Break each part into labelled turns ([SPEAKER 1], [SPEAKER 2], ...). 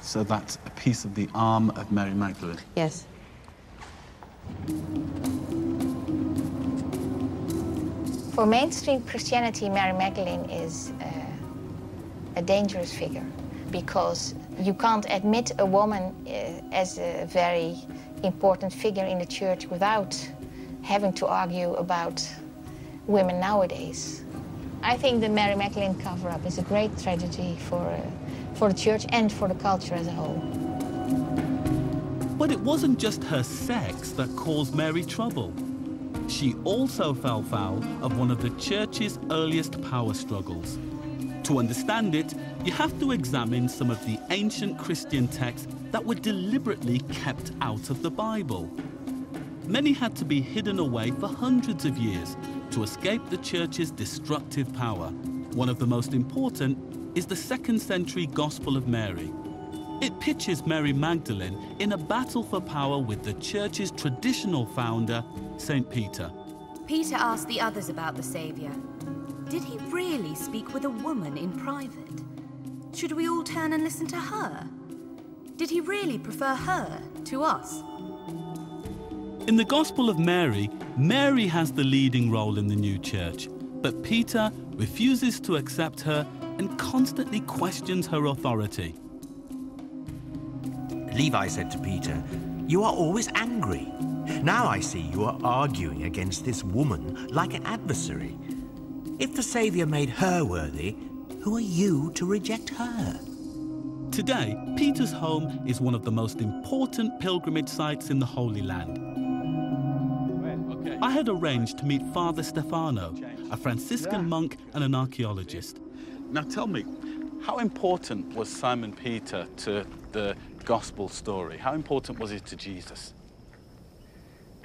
[SPEAKER 1] So that's a piece of the arm of Mary Magdalene?
[SPEAKER 2] Yes.
[SPEAKER 3] For mainstream Christianity, Mary Magdalene is a dangerous figure because you can't admit a woman as a very important figure in the church without having to argue about women nowadays. I think the Mary Magdalene cover-up is a great tragedy for the church and for the culture as a whole.
[SPEAKER 4] But it wasn't just her sex that caused Mary trouble. She also fell foul of one of the church's earliest power struggles. To understand it, you have to examine some of the ancient Christian texts that were deliberately kept out of the Bible. Many had to be hidden away for hundreds of years to escape the church's destructive power. One of the most important is the 2nd century Gospel of Mary. It pictures Mary Magdalene in a battle for power with the church's traditional founder, St. Peter.
[SPEAKER 5] Peter asked the others about the Saviour. Did he really speak with a woman in private? Should we all turn and listen to her? Did he really prefer her to us?
[SPEAKER 4] In the Gospel of Mary, Mary has the leading role in the new church, but Peter refuses to accept her and constantly questions her authority.
[SPEAKER 6] Levi said to Peter, "You are always angry. Now I see you are arguing against this woman like an adversary. If the Saviour made her worthy, who are you to reject her?"
[SPEAKER 4] Today, Peter's home is one of the most important pilgrimage sites in the Holy Land. I had arranged to meet Father Stefano, a Franciscan monk and an archaeologist.
[SPEAKER 1] Now tell me, how important was Simon Peter to the gospel story? How important was it to Jesus?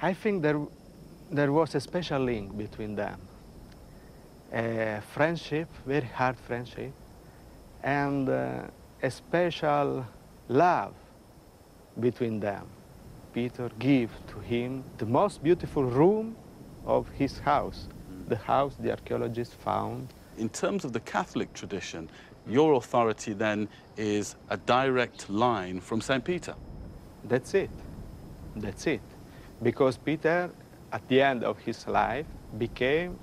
[SPEAKER 7] I think there was a special link between them. A friendship, very hard friendship, and a special love between them. Peter gave to him the most beautiful room of his house, the house the archaeologists found.
[SPEAKER 1] In terms of the Catholic tradition, your authority then is a direct line from St. Peter.
[SPEAKER 7] That's it. That's it. Because Peter, at the end of his life, became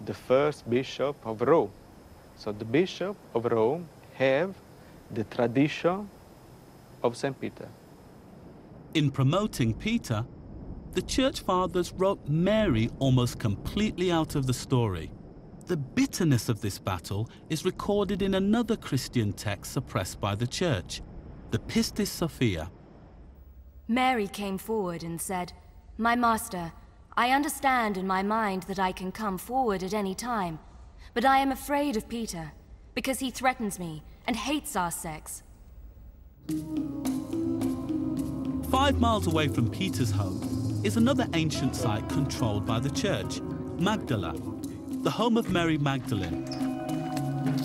[SPEAKER 7] the first bishop of Rome. So the bishop of Rome have the tradition of St. Peter.
[SPEAKER 4] In promoting Peter, the Church Fathers wrote Mary almost completely out of the story. The bitterness of this battle is recorded in another Christian text suppressed by the Church, the Pistis Sophia.
[SPEAKER 5] Mary came forward and said, "My master, I understand in my mind that I can come forward at any time, but I am afraid of Peter, because he threatens me and hates our sex."
[SPEAKER 4] 5 miles away from Peter's home is another ancient site controlled by the Church, Magdala, the home of Mary Magdalene.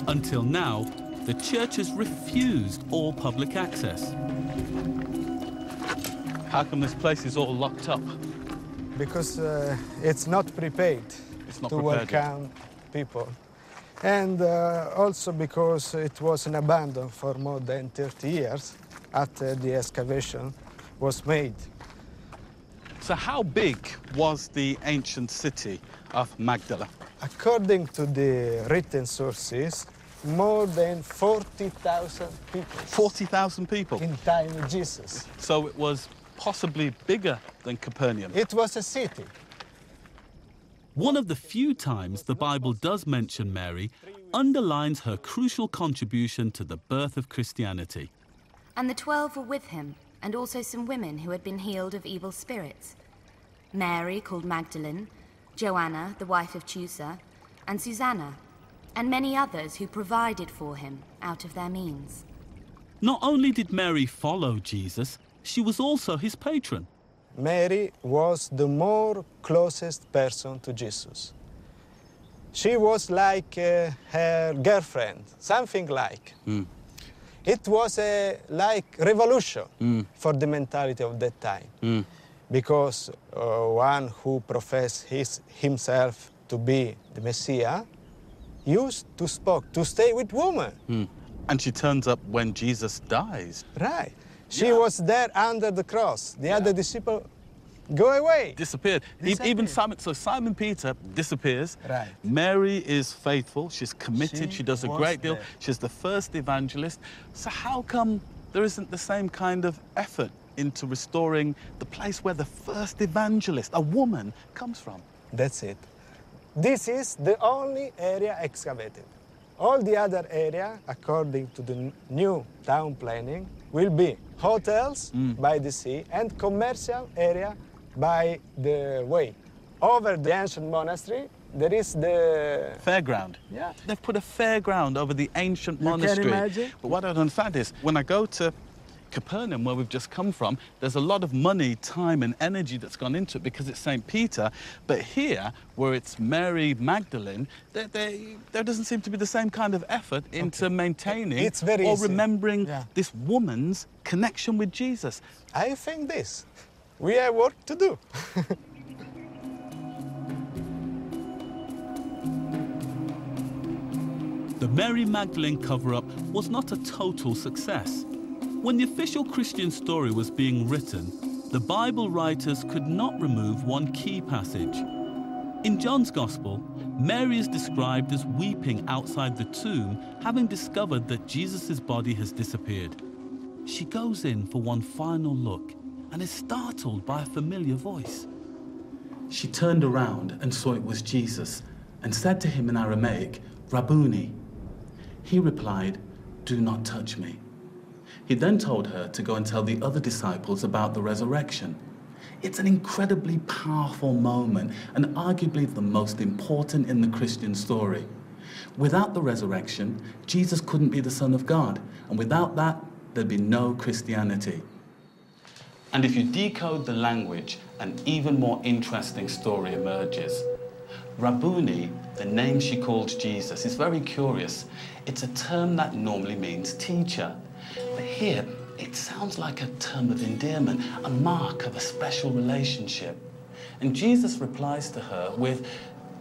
[SPEAKER 4] Until now, the Church has refused all public access.
[SPEAKER 1] How come this place is all locked up?
[SPEAKER 8] Because it's not prepared to welcome people. And also because it was an abandon for more than 30 years after the excavation was made.
[SPEAKER 1] So how big was the ancient city of Magdala?
[SPEAKER 8] According to the written sources, more than 40,000 people.
[SPEAKER 1] 40,000 people?
[SPEAKER 8] In time of Jesus.
[SPEAKER 1] So it was possibly bigger than Capernaum.
[SPEAKER 8] It was a city.
[SPEAKER 4] One of the few times the Bible does mention Mary underlines her crucial contribution to the birth of Christianity.
[SPEAKER 5] And the 12 were with him, and also some women who had been healed of evil spirits. Mary, called Magdalene, Joanna, the wife of Chusa, and Susanna, and many others who provided for him out of their means.
[SPEAKER 4] Not only did Mary follow Jesus, she was also his patron.
[SPEAKER 8] Mary was the more closest person to Jesus. She was like her girlfriend, something like. It was a like revolution for the mentality of that time. Because one who professed himself to be the Messiah used to stay with women.
[SPEAKER 1] And she turns up when Jesus dies.
[SPEAKER 8] Right. She was there under the cross. The other disciple go away.
[SPEAKER 1] Disappeared. Even Simon Peter disappears.
[SPEAKER 8] Right.
[SPEAKER 1] Mary is faithful. She's committed. She does a great deal.
[SPEAKER 8] there.
[SPEAKER 1] She's the first evangelist. So how come there isn't the same kind of effort into restoring the place where the first evangelist, a woman, comes from?
[SPEAKER 8] That's it. This is the only area excavated. All the other area, according to the new town planning, will be hotels by the sea and commercial area by the way. Over the ancient monastery, there is the...
[SPEAKER 1] Fairground.
[SPEAKER 8] Yeah.
[SPEAKER 1] They've put a fairground over the ancient monastery.
[SPEAKER 8] You can imagine?
[SPEAKER 1] But what I don't understand is, when I go to Capernaum, where we've just come from, there's a lot of money, time and energy that's gone into it because it's St. Peter. But here, where it's Mary Magdalene, there doesn't seem to be the same kind of effort into maintaining or remembering this woman's connection with Jesus.
[SPEAKER 8] I think this. We have work to do.
[SPEAKER 4] The Mary Magdalene cover-up was not a total success. When the official Christian story was being written, the Bible writers could not remove one key passage. In John's Gospel, Mary is described as weeping outside the tomb, having discovered that Jesus' body has disappeared. She goes in for one final look and is startled by a familiar voice.
[SPEAKER 1] She turned around and saw it was Jesus and said to him in Aramaic, "Rabboni." He replied, "Do not touch me." He then told her to go and tell the other disciples about the resurrection. It's an incredibly powerful moment and arguably the most important in the Christian story. Without the resurrection, Jesus couldn't be the Son of God, and without that, there'd be no Christianity. And if you decode the language, an even more interesting story emerges. Rabboni, the name she called Jesus, is very curious. It's a term that normally means teacher. But here, it sounds like a term of endearment, a mark of a special relationship. And Jesus replies to her with,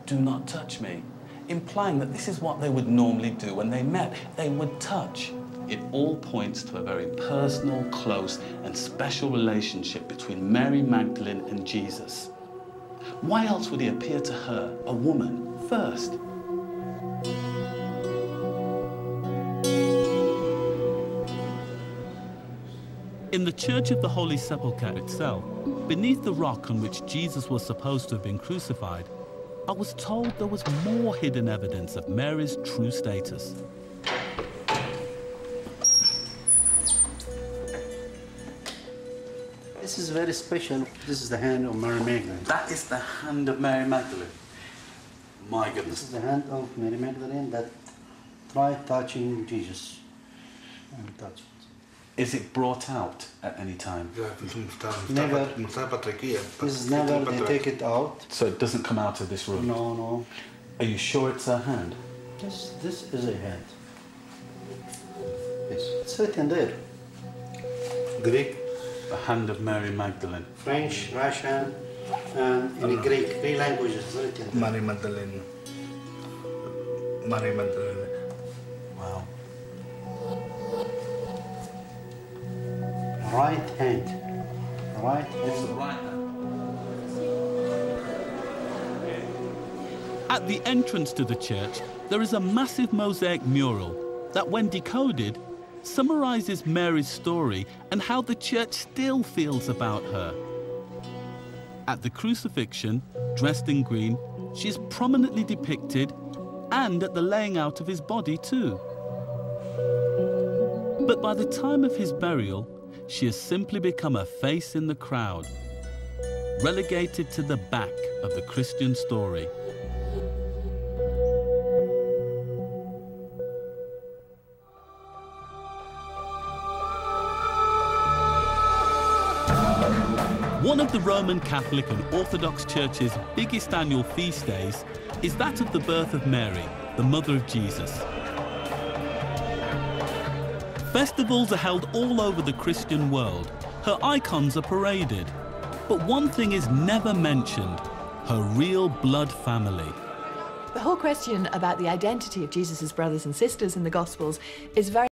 [SPEAKER 1] "Do not touch me," implying that this is what they would normally do when they met. They would touch. It all points to a very personal, close, and special relationship between Mary Magdalene and Jesus. Why else would he appear to her, a woman, first?
[SPEAKER 4] In the Church of the Holy Sepulchre itself, beneath the rock on which Jesus was supposed to have been crucified, I was told there was more hidden evidence of Mary's true status.
[SPEAKER 2] This is very special. This is the hand of Mary Magdalene.
[SPEAKER 1] That is the hand of Mary Magdalene. My goodness.
[SPEAKER 2] This is the hand of Mary Magdalene that tried touching Jesus and touched it.
[SPEAKER 1] Is it brought out at any time?
[SPEAKER 2] Never. This is never, they take it out.
[SPEAKER 1] So it doesn't come out of this room?
[SPEAKER 2] No, no.
[SPEAKER 1] Are you sure it's her hand?
[SPEAKER 2] This is a hand. Yes, it's written there.
[SPEAKER 1] Greek? The hand of Mary Magdalene.
[SPEAKER 2] French, Russian, and in Greek, 3 languages written there.
[SPEAKER 9] Mary Magdalene. Mary Magdalene.
[SPEAKER 1] Wow.
[SPEAKER 2] Right hand. Right hand.
[SPEAKER 1] It's the right hand.
[SPEAKER 4] At the entrance to the church, there is a massive mosaic mural that, when decoded, summarizes Mary's story and how the church still feels about her. At the crucifixion, dressed in green, she is prominently depicted, and at the laying out of his body too. But by the time of his burial, she has simply become a face in the crowd, relegated to the back of the Christian story. One of the Roman Catholic and Orthodox Church's biggest annual feast days is that of the birth of Mary, the mother of Jesus. Festivals are held all over the Christian world. Her icons are paraded. But one thing is never mentioned: her real blood family.
[SPEAKER 10] The whole question about the identity of Jesus' brothers and sisters in the Gospels is very